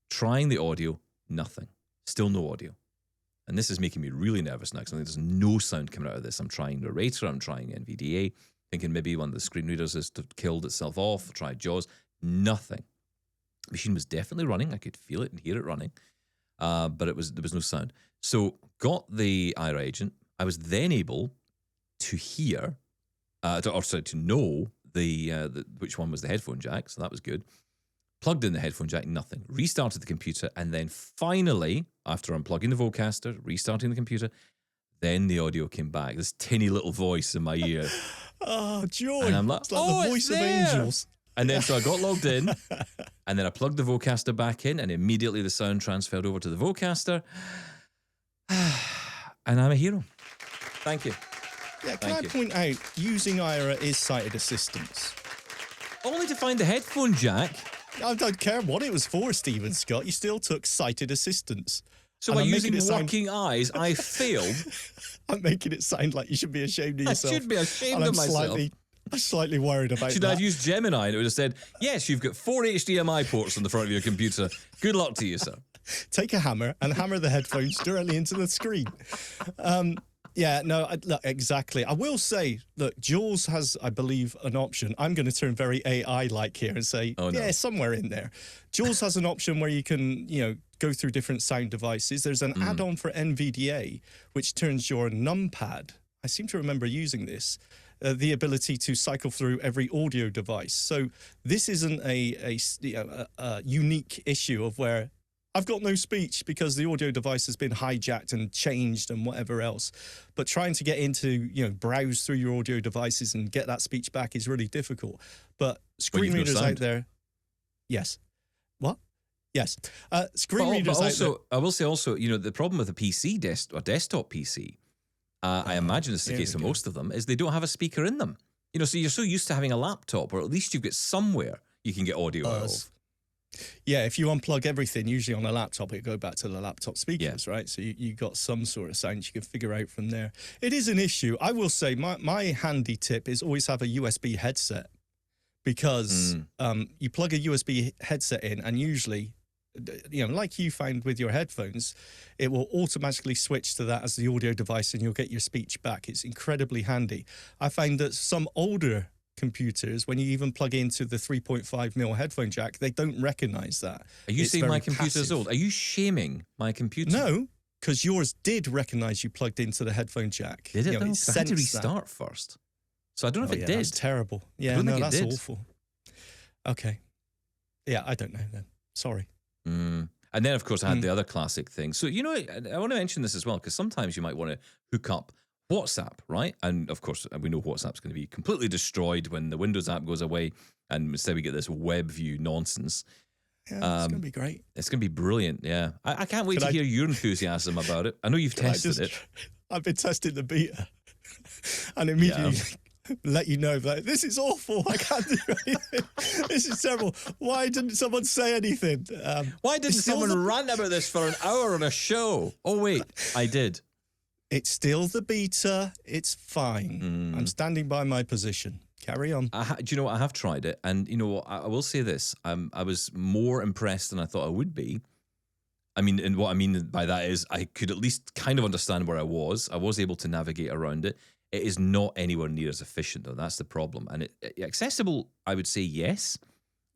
Trying the audio, nothing. Still no audio. And this is making me really nervous now, because I think there's no sound coming out of this. I'm trying narrator, I'm trying NVDA, thinking maybe one of the screen readers has killed itself off. I tried JAWS, nothing. The machine was definitely running. I could feel it and hear it running, but there was no sound. So got the Ira agent. I was then able to hear, to know which one was the headphone jack. So that was good. Plugged in the headphone jack, nothing. Restarted the computer, and then finally, after unplugging the Vocaster, restarting the computer, then the audio came back. This tinny little voice in my ear. Oh, joy. And I'm like, it's like the voice of angels. And then so I got logged in, and then I plugged the Vocaster back in, and immediately the sound transferred over to the Vocaster. And I'm a hero. Thank you. Yeah, can I point out, using Ira is sighted assistance. Only to find the headphone jack. I don't care what it was for, Stephen Scott. You still took sighted assistance. So by using working eyes, I failed. I'm making it sound like you should be ashamed of yourself. I should be ashamed of myself. I'm slightly worried about Should that. I have used Gemini and it would have said, yes, you've got 4 HDMI ports on the front of your computer. Good luck to you, sir. Take a hammer and hammer the headphones directly into the screen. Yeah, no, look, exactly. I will say, look, Jules has, I believe, an option. I'm going to turn very AI-like here and say, yeah, somewhere in there. Jules has an option where you can, go through different sound devices. There's an add-on for NVDA, which turns your numpad, I seem to remember using this, the ability to cycle through every audio device. So this isn't a unique issue of where I've got no speech because the audio device has been hijacked and changed and whatever else. But trying to get into, browse through your audio devices and get that speech back is really difficult. But screen readers out there, yes. What? Yes. Screen readers out there. I will say also, the problem with a PC or desktop PC, I imagine it's the case for most of them, is they don't have a speaker in them. So you're so used to having a laptop, or at least you've got somewhere you can get audio out of. Yeah, if you unplug everything, usually on a laptop, it go back to the laptop speakers, right? So you got some sort of sound you can figure out from there. It is an issue. I will say my handy tip is always have a USB headset because you plug a USB headset in and usually, like you found with your headphones, it will automatically switch to that as the audio device and you'll get your speech back. It's incredibly handy. I find that some older computers, when you even plug into the 3.5mm headphone jack, they don't recognize that. Are you saying my computer's old? Are you shaming my computer? No, because yours did recognize you plugged into the headphone jack. Did it? I had to restart first. So I don't know if it did. That's terrible. Yeah, no, that's awful. Okay. Yeah, I don't know then. Sorry. And then, of course, I had the other classic thing. So, I want to mention this as well, because sometimes you might want to hook up WhatsApp, right? And of course, we know WhatsApp's going to be completely destroyed when the Windows app goes away, and instead we get this web view nonsense. Yeah, it's going to be great. It's going to be brilliant, yeah. I can't wait to hear your enthusiasm about it. I know you've tested it. I've been testing the beta, and immediately let you know that this is awful. I can't do anything. This is terrible. Why didn't someone say anything? Why didn't someone rant about this for an hour on a show? Oh, wait, I did. It's still the beta. It's fine. I'm standing by my position. Carry on. Do you know what? I have tried it. And, I will say this. I was more impressed than I thought I would be. I mean, and what I mean by that is I could at least kind of understand where I was. I was able to navigate around it. It is not anywhere near as efficient, though. That's the problem. And accessible, I would say yes.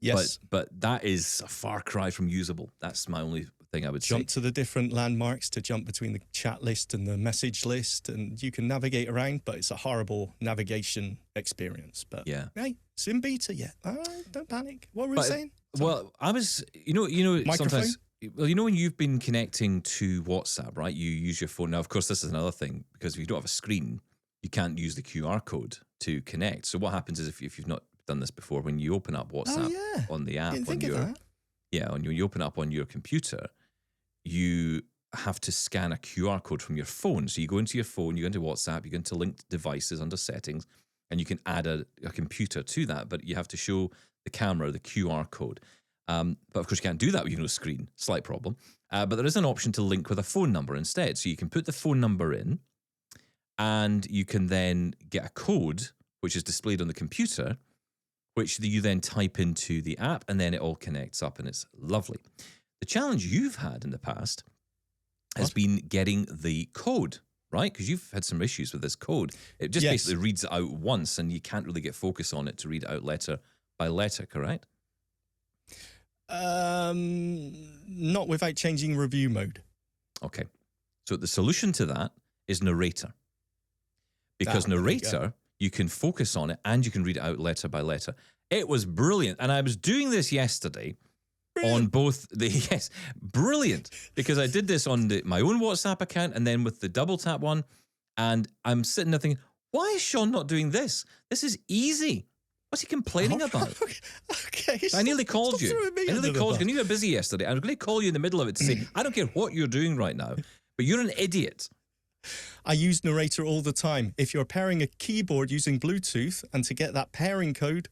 Yes. But that is a far cry from usable. That's my only thing I would say. Jump to the different landmarks to jump between the chat list and the message list, and you can navigate around, but it's a horrible navigation experience. But hey, it's in beta yet. All right, don't panic. What were we saying? Well, I was, Microphone? sometimes, when you've been connecting to WhatsApp, right? You use your phone. Now, of course, this is another thing, because if you don't have a screen, you can't use the QR code to connect. So what happens is if you've not done this before, when you open up WhatsApp on the app, when you open up on your computer, you have to scan a QR code from your phone. So you go into your phone, you go into WhatsApp, you go into linked devices under settings, and you can add a computer to that, but you have to show the camera the QR code. But of course you can't do that with no screen, slight problem. But there is an option to link with a phone number instead. So you can put the phone number in, and you can then get a code, which is displayed on the computer, which you then type into the app, and then it all connects up, and it's lovely. The challenge you've had in the past has been getting the code, right? Because you've had some issues with this code. It just basically reads it out once, and you can't really get focus on it to read it out letter by letter, correct? Not without changing review mode. Okay. So the solution to that is narrator. Because narrator, you can focus on it and you can read it out letter by letter. It was brilliant. And I was doing this yesterday, on both the yes, brilliant, because I did this on my own WhatsApp account and then with the double tap one, and I'm sitting there thinking, why is Shaun not doing this? This is easy. What's he complaining about? Okay, I nearly called you. I nearly called you. I knew you were busy yesterday. I was going to call you in the middle of it to say, I don't care what you're doing right now, but you're an idiot. I use Narrator all the time. If you're pairing a keyboard using Bluetooth, and to get that pairing code,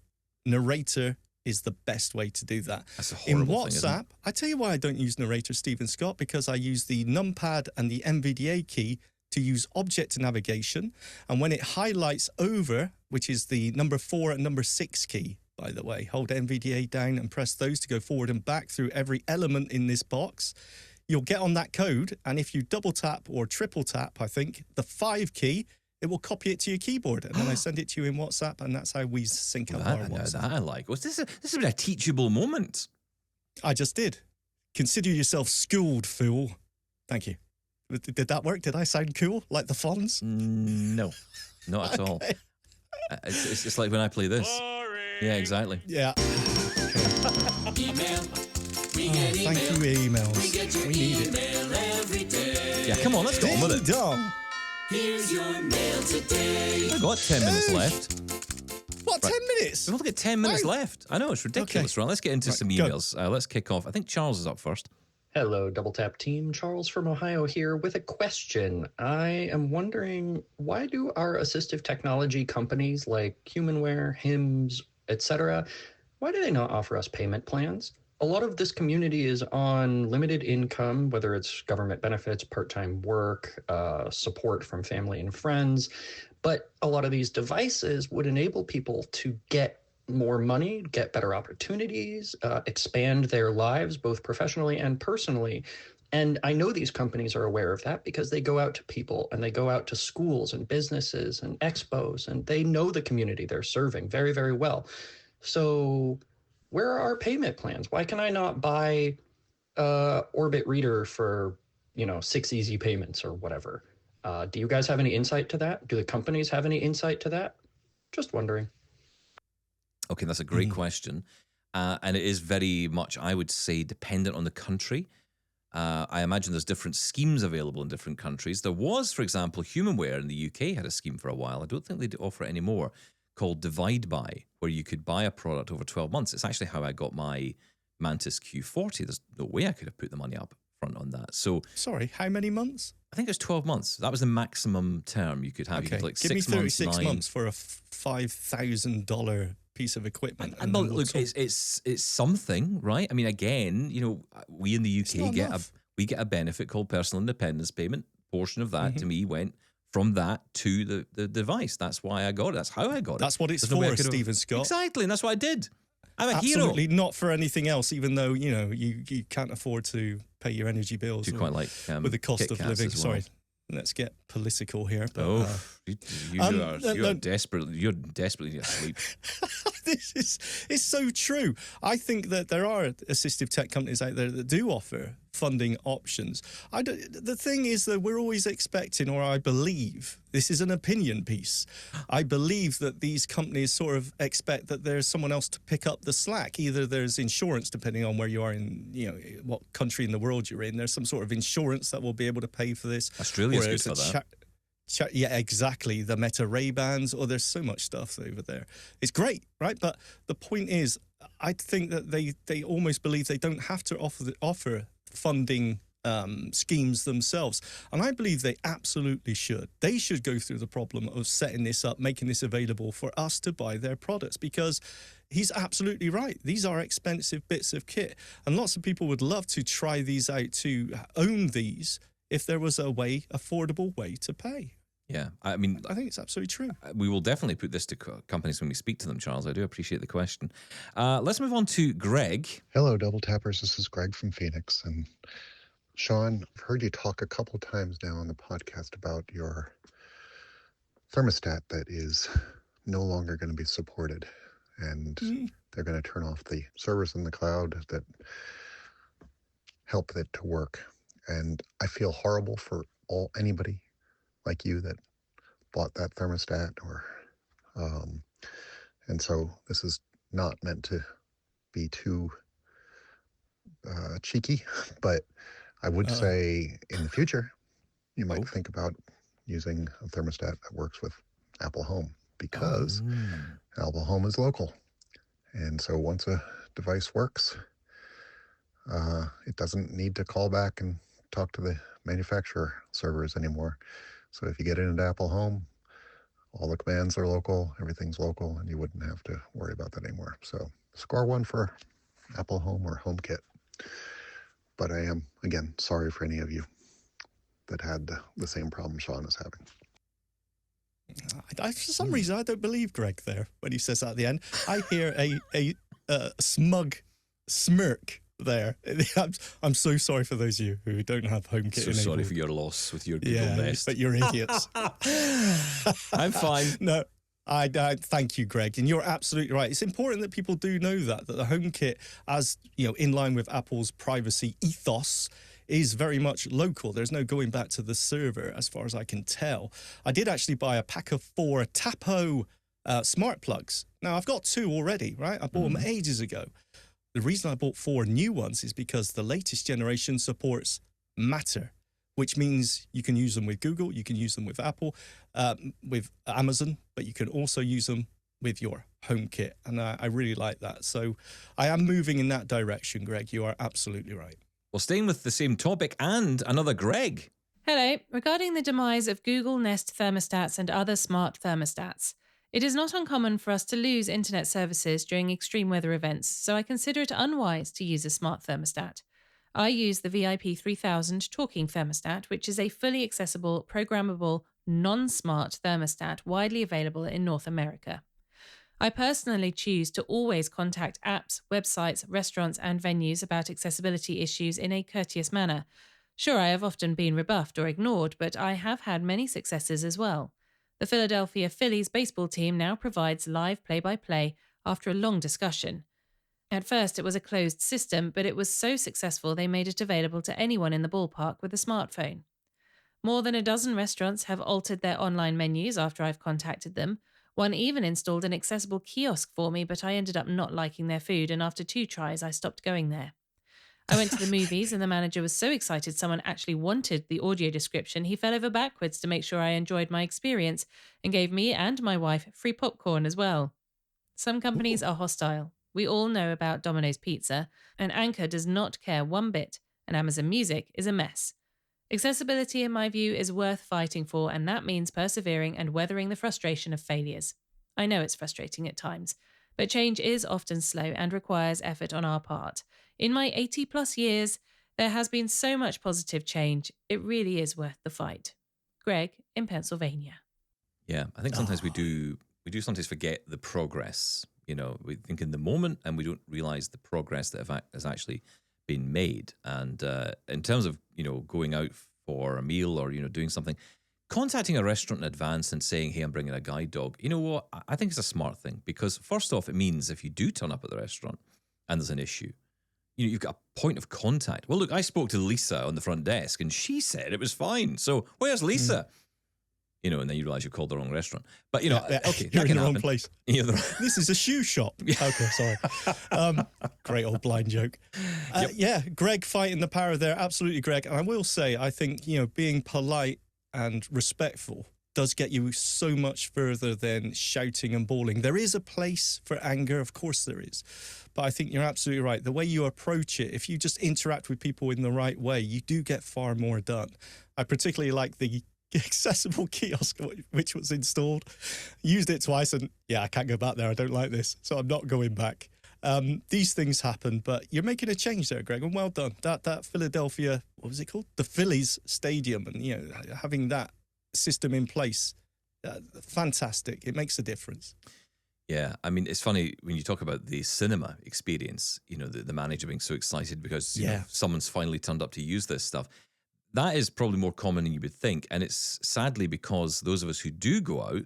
Narrator is the best way to do that. That's a horrible in thing, WhatsApp, I tell you why I don't use Narrator, Steven Scott, because I use the numpad and the NVDA key to use object navigation. And when it highlights over, which is the number 4 and number 6 key, by the way, hold NVDA down and press those to go forward and back through every element in this box. You'll get on that code, and if you double tap or triple tap, I think, the 5 key, it will copy it to your keyboard, and then I send it to you in WhatsApp, and that's how we sync up our WhatsApp. That I like. This has been a teachable moment. I just did. Consider yourself schooled, fool. Thank you. Did that work? Did I sound cool, like the Fonz? No, not at all. It's just like when I play this. Boring. Yeah, exactly. Yeah. Email. We get email. Thank you, emails. We get your email every day. Yeah, come on, let's go on with it. Ding dong. Here's your mail today. I've got 10 minutes left. What, 10 minutes? We've only got 10 minutes Wow. left. I know, it's ridiculous. Okay. Right, let's get into some go. emails. Let's kick off. I think Charles is up first. Hello, Double Tap team. Charles from Ohio here with a question. I am wondering, why do our assistive technology companies like Humanware, HIMS, etc., why do they not offer us payment plans? A lot of this community is on limited income, whether it's government benefits, part-time work, support from family and friends. But a lot of these devices would enable people to get more money, get better opportunities, expand their lives, both professionally and personally. And I know these companies are aware of that because they go out to people and they go out to schools and businesses and expos, and they know the community they're serving very, very well. So where are our payment plans? Why can I not buy Orbit Reader for, 6 easy payments or whatever? Do you guys have any insight to that? Do the companies have any insight to that? Just wondering. Okay, that's a great question. And it is very much, I would say, dependent on the country. I imagine there's different schemes available in different countries. There was, for example, Humanware in the UK had a scheme for a while. I don't think they offer it anymore, called Divide Buy, where you could buy a product over 12 months. It's actually how I got my Mantis Q40. There's no way I could have put the money up front on that. So, Sorry, how many months? I think it was 12 months. That was the maximum term you could have. You Okay, could like give me 6 months, 36 9. months for a $5,000 piece of equipment. And but look, it's something, right? I mean, again, we in the UK get a benefit called personal independence payment. Portion of that to me went from that to the device. That's why I got it. That's how I got it. That's what it's There's no way I for, could have- Stephen Scott. Exactly, and that's what I did. I'm a Absolutely hero. not for anything else, even though, you can't afford to pay your energy bills. Do you quite like with the cost Kit of Kats living. as well? Sorry, let's get political here. But, You're desperately asleep. It's so true. I think that there are assistive tech companies out there that do offer funding options. The thing is that we're always expecting, or I believe, this is an opinion piece, I believe that these companies sort of expect that there's someone else to pick up the slack. Either there's insurance, depending on where you are in, what country in the world you're in. There's some sort of insurance that will be able to pay for this. Australia's good for that. Yeah, exactly. The Meta Ray-Bans. Oh, there's so much stuff over there. It's great, right? But the point is, I think that they almost believe they don't have to offer funding schemes themselves. And I believe they absolutely should. They should go through the problem of setting this up, making this available for us to buy their products, because he's absolutely right. These are expensive bits of kit. And lots of people would love to try these out, to own these, if there was a affordable way to pay. Yeah, I mean, I think it's absolutely true. We will definitely put this to companies when we speak to them, Charles. I do appreciate the question. Let's move on to Greg. Hello, Double Tappers. This is Greg from Phoenix. And Shaun, I've heard you talk a couple times now on the podcast about your thermostat that is no longer going to be supported. And they're going to turn off the servers in the cloud that help it to work. And I feel horrible for anybody like you that bought that thermostat, and so this is not meant to be too cheeky, but I would say in the future, you might Oh. think about using a thermostat that works with Apple Home, because Apple Home is local. And so once a device works, it doesn't need to call back and talk to the manufacturer servers anymore. So if you get into Apple Home, all the commands are local, everything's local, and you wouldn't have to worry about that anymore. So score one for Apple Home or HomeKit. But I am, again, sorry for any of you that had the same problem Shaun is having. For some reason, I don't believe Greg there when he says that at the end. I hear a smug smirk there. I'm so sorry for those of you who don't have HomeKit So enabled. sorry for your loss with your Google Nest. But you're idiots. I'm fine. No, I thank you, Greg, and you're absolutely right. It's important that people do know that the HomeKit, as in line with Apple's privacy ethos, is very much local. There's no going back to the server, as far as I can tell. I did actually buy a pack of 4 Tapo smart plugs. Now, I've got 2 already, right? I bought them ages ago. The reason I bought 4 new ones is because the latest generation supports Matter, which means you can use them with Google, you can use them with Apple, with Amazon, but you can also use them with your HomeKit. And I really like that. So I am moving in that direction, Greg. You are absolutely right. Well, staying with the same topic and another Greg. Hello. Regarding the demise of Google Nest thermostats and other smart thermostats, it is not uncommon for us to lose internet services during extreme weather events, so I consider it unwise to use a smart thermostat. I use the VIP 3000 talking thermostat, which is a fully accessible, programmable, non-smart thermostat widely available in North America. I personally choose to always contact apps, websites, restaurants, and venues about accessibility issues in a courteous manner. Sure, I have often been rebuffed or ignored, but I have had many successes as well. The Philadelphia Phillies baseball team now provides live play-by-play after a long discussion. At first, it was a closed system, but it was so successful they made it available to anyone in the ballpark with a smartphone. More than a dozen restaurants have altered their online menus after I've contacted them. One even installed an accessible kiosk for me, but I ended up not liking their food, and after 2 tries, I stopped going there. I went to the movies, and the manager was so excited someone actually wanted the audio description, he fell over backwards to make sure I enjoyed my experience and gave me and my wife free popcorn as well. Some companies are hostile. We all know about Domino's Pizza, and Anchor does not care one bit, and Amazon Music is a mess. Accessibility, in my view, is worth fighting for, and that means persevering and weathering the frustration of failures. I know it's frustrating at times, but change is often slow and requires effort on our part. In my 80-plus years, there has been so much positive change, it really is worth the fight. Greg, in Pennsylvania. Yeah, I think sometimes we do sometimes forget the progress. We think in the moment and we don't realize the progress that has actually been made. And in terms of, going out for a meal or, doing something, contacting a restaurant in advance and saying, hey, I'm bringing a guide dog, you know what? I think it's a smart thing, because first off, it means if you do turn up at the restaurant and there's an issue, you've got a point of contact. Well, look, I spoke to Lisa on the front desk and she said it was fine. So where's Lisa? And then you realize you called the wrong restaurant. But, okay, you're that in can the wrong happen. place. This is a shoe shop. Okay, sorry. Great old blind joke. Yeah, Greg fighting the power there. Absolutely, Greg. And I will say, I think, being polite and respectful does get you so much further than shouting and bawling. There is a place for anger, of course there is. But I think you're absolutely right. The way you approach it, if you just interact with people in the right way, you do get far more done. I particularly like the accessible kiosk which was installed. Used it twice and I can't go back there. I don't like this, so I'm not going back. These things happen, but you're making a change there, Greg, and well done. That Philadelphia, what was it called? The Phillies Stadium, and having that system in place, fantastic. It makes a difference. Yeah, I mean, it's funny when you talk about the cinema experience, the manager being so excited because someone's finally turned up to use this stuff. That is probably more common than you would think. And it's sadly because those of us who do go out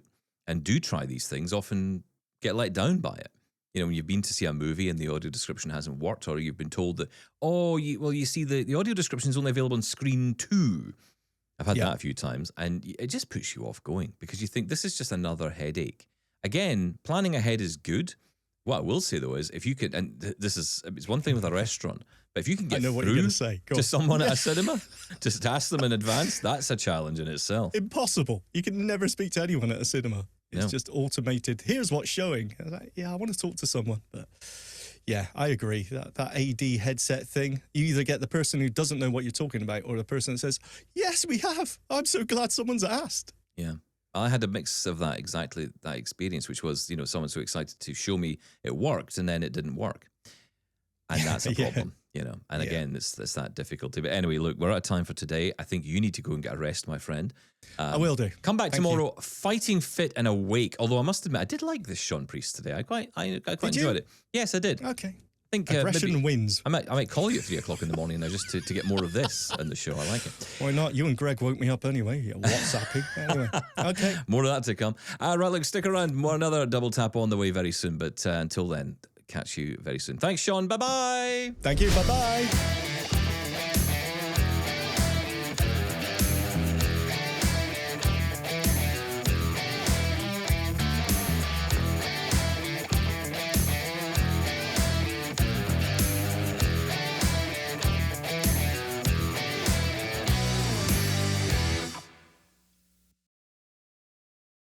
and do try these things often get let down by it. When you've been to see a movie and the audio description hasn't worked, or you've been told that, you see the audio description is only available on screen 2. I've had that a few times, and it just puts you off going because you think this is just another headache. Again, planning ahead is good. What I will say though is if you could, and it's one thing with a restaurant, But if you can I get know what you're through going to say. Go to on. someone at a cinema, just ask them in advance, that's a challenge in itself. Impossible. You can never speak to anyone at a cinema. It's No. just automated. Here's what's showing. I was like, yeah, I want to talk to someone. But yeah, I agree. That AD headset thing, you either get the person who doesn't know what you're talking about or the person that says, yes, we have. I'm so glad someone's asked. Yeah. I had a mix of that, exactly that experience, which was, someone so excited to show me it worked and then it didn't work. And that's a Yeah. problem, And Yeah. again, it's that difficulty. But anyway, look, we're out of time for today. I think you need to go and get a rest, my friend. I will do. Come back Thank tomorrow, fighting fit and awake. Although I must admit, I did like this Shaun Priest today. I quite Did enjoyed you? it. Yes, I did. Okay. I think Aggression maybe wins. I might call you at 3 o'clock in the morning now just to get more of this in the show. I like it. Why not? You and Greg woke me up anyway. You're WhatsApping. Anyway. Okay. More of that to come. Right, look, stick around. More another double tap on the way very soon. But until then, catch you very soon. Thanks, Shaun. Bye-bye. Thank you. Bye-bye.